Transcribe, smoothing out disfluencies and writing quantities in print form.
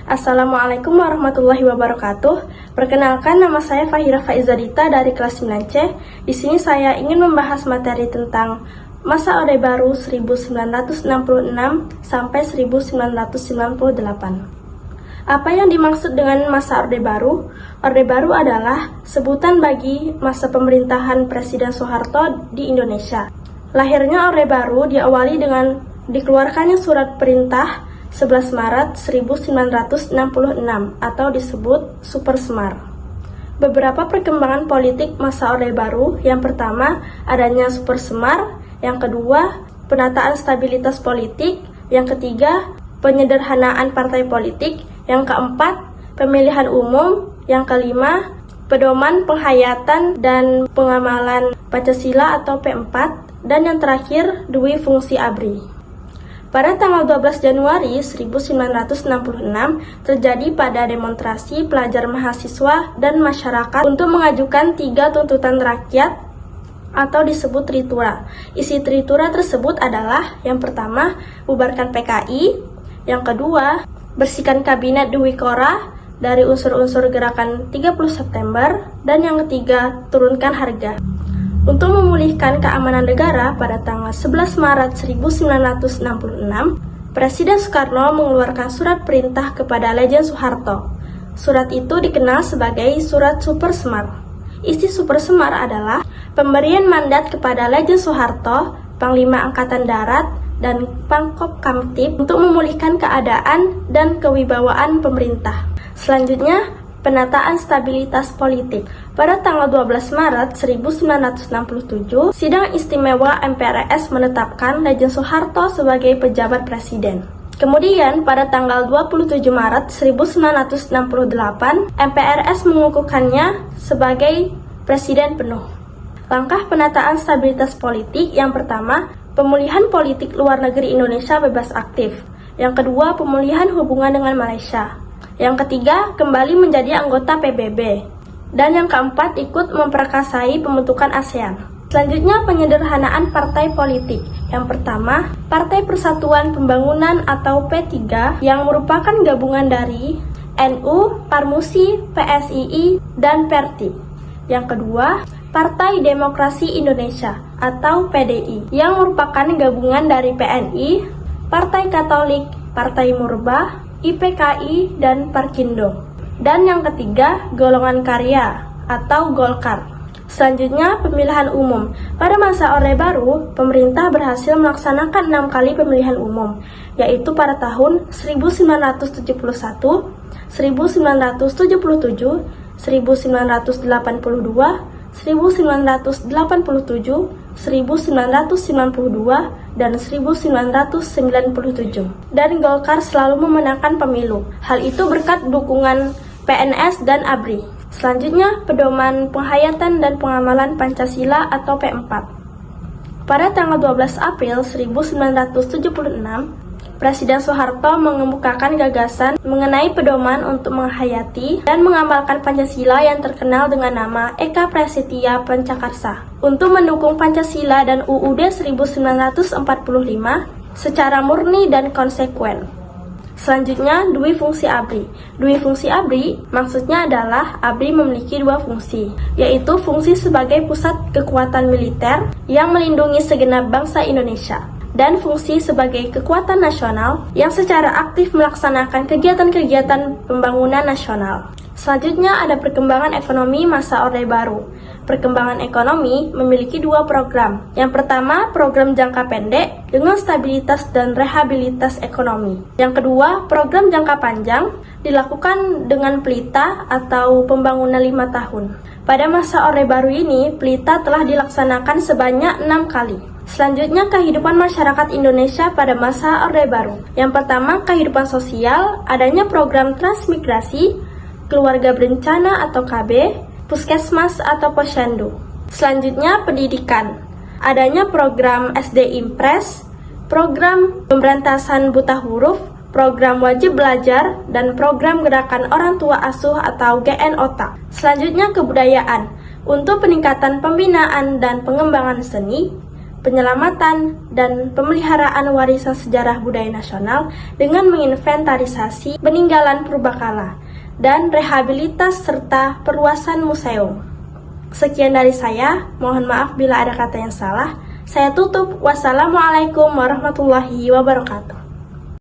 Assalamualaikum warahmatullahi wabarakatuh. Perkenalkan, nama saya Fahira Faizadita dari kelas 9C. Di sini saya ingin membahas materi tentang masa Orde Baru 1966 sampai 1998. Apa yang dimaksud dengan masa Orde Baru? Orde Baru adalah sebutan bagi masa pemerintahan Presiden Soeharto di Indonesia. Lahirnya Orde Baru diawali dengan dikeluarkannya surat perintah 11 Maret 1966 atau disebut Super Semar. Beberapa perkembangan politik masa Orde Baru, yang pertama adanya Super Semar, yang kedua penataan stabilitas politik, yang ketiga penyederhanaan partai politik, yang keempat pemilihan umum, yang kelima pedoman penghayatan dan pengamalan Pancasila atau P4, dan yang terakhir dui fungsi ABRI. Pada tanggal 12 Januari 1966 terjadi pada demonstrasi pelajar mahasiswa dan masyarakat untuk mengajukan 3 tuntutan rakyat atau disebut Tritura. Isi Tritura tersebut adalah yang pertama, bubarkan PKI, yang kedua, bersihkan kabinet Dwi Korah dari unsur-unsur gerakan 30 September, dan yang ketiga, turunkan harga. Untuk memulihkan keamanan negara pada tanggal 11 Maret 1966, Presiden Soekarno mengeluarkan surat perintah kepada Lejen Soeharto. Surat itu dikenal sebagai Surat Super Semar. Isi Super Semar adalah pemberian mandat kepada Lejen Soeharto, Panglima Angkatan Darat, dan Pangkop Kamtib untuk memulihkan keadaan dan kewibawaan pemerintah. Selanjutnya, penataan stabilitas politik. Pada tanggal 12 Maret 1967, Sidang Istimewa MPRS menetapkan Lejen Soeharto sebagai pejabat presiden. Kemudian, pada tanggal 27 Maret 1968, MPRS mengukuhkannya sebagai presiden penuh. Langkah penataan stabilitas politik yang pertama, pemulihan politik luar negeri Indonesia bebas aktif. Yang kedua, pemulihan hubungan dengan Malaysia. Yang ketiga, kembali menjadi anggota PBB. Dan yang keempat, ikut memperkasai pembentukan ASEAN. Selanjutnya, penyederhanaan partai politik. Yang pertama, Partai Persatuan Pembangunan atau P3 yang merupakan gabungan dari NU, Parmusi, PSII, dan PERTI. Yang kedua, Partai Demokrasi Indonesia atau PDI yang merupakan gabungan dari PNI, Partai Katolik, Partai Murba, IPKI, dan Parkindo. Dan yang ketiga, Golongan Karya atau Golkar. Selanjutnya, pemilihan umum. Pada masa Orde Baru, pemerintah berhasil melaksanakan 6 kali pemilihan umum, yaitu pada tahun 1971, 1977, 1982, 1987, 1992, dan 1997. Dan Golkar selalu memenangkan pemilu. Hal itu berkat dukungan PNS dan ABRI. Selanjutnya, pedoman penghayatan dan pengamalan Pancasila atau P4. Pada tanggal 12 April 1976, Presiden Soeharto mengemukakan gagasan mengenai pedoman untuk menghayati dan mengamalkan Pancasila yang terkenal dengan nama Eka Prasetya Pancakarsa untuk mendukung Pancasila dan UUD 1945 secara murni dan konsekuen. Selanjutnya, dui fungsi ABRI. Dui fungsi ABRI maksudnya adalah ABRI memiliki 2 fungsi, yaitu fungsi sebagai pusat kekuatan militer yang melindungi segenap bangsa Indonesia, dan fungsi sebagai kekuatan nasional yang secara aktif melaksanakan kegiatan-kegiatan pembangunan nasional. Selanjutnya ada perkembangan ekonomi masa Orde Baru. Perkembangan ekonomi memiliki 2 program. Yang pertama, program jangka pendek dengan stabilitas dan rehabilitas ekonomi. Yang kedua, program jangka panjang dilakukan dengan pelita atau pembangunan 5 tahun. Pada masa Orde Baru ini, pelita telah dilaksanakan sebanyak 6 kali. Selanjutnya, kehidupan masyarakat Indonesia pada masa Orde Baru. Yang pertama, kehidupan sosial, adanya program transmigrasi, keluarga berencana atau KB, puskesmas atau posyandu. Selanjutnya, pendidikan, adanya program SD Impres, program pemberantasan buta huruf, program wajib belajar, dan program gerakan orang tua asuh atau GN Otak. Selanjutnya, kebudayaan, untuk peningkatan pembinaan dan pengembangan seni, penyelamatan dan pemeliharaan warisan sejarah budaya nasional dengan menginventarisasi peninggalan purbakala dan rehabilitas serta perluasan museum. Sekian dari saya, mohon maaf bila ada kata yang salah. Saya tutup. Wassalamualaikum warahmatullahi wabarakatuh.